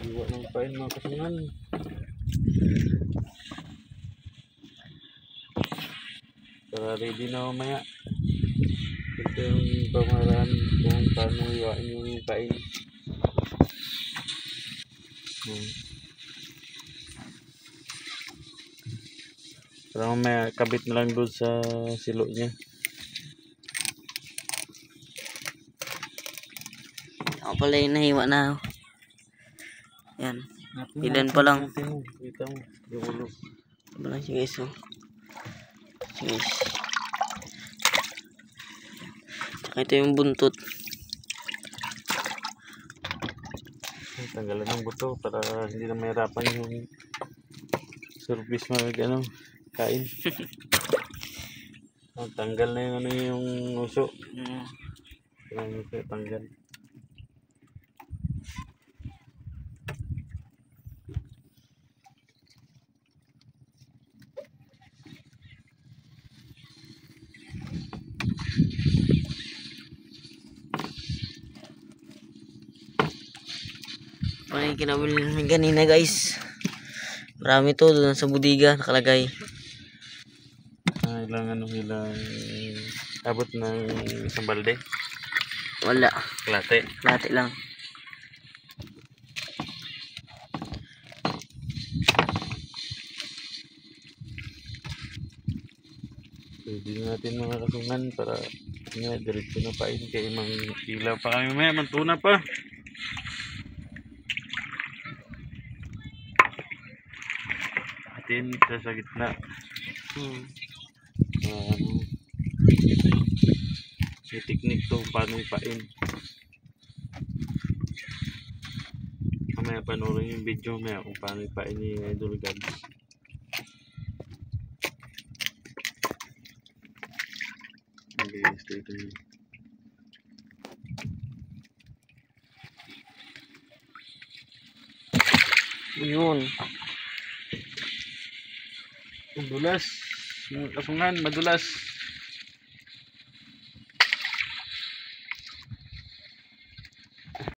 Iwa ng pain mga kasungan. Para ready na mamaya. Ito yung pamaraan kung paano iwain yung pain. Para mamaya kabit na lang doon sa silo niya. Ako pala yung nahiwa na. Yan. Ilan pa lang. Kita mo. Yung ulo. Wala siya guys. Oh. Guys. Ito yung buntot. Tanggalan ng buto para hindi na mahirapan yung service mag kain. Tanggal na yung yung uso. Kailangan ito tanggal. Ano yung kinabili namin kanina guys. Marami to doon sa budiga nakalagay. Ilang abot ng isang balde? Wala. Klate? Klate lang. Pwede natin mga kasungan para diretso na pain kay mang ilaw pa kami mamaya, mantuna pa. Atin sa gitna. May teknik to paano ipain. Mamaya panoorin yung video mamaya kung paano ipain ni Idol Gabs. Stay tuned. Yun. Madulas. Kasungan, madulas.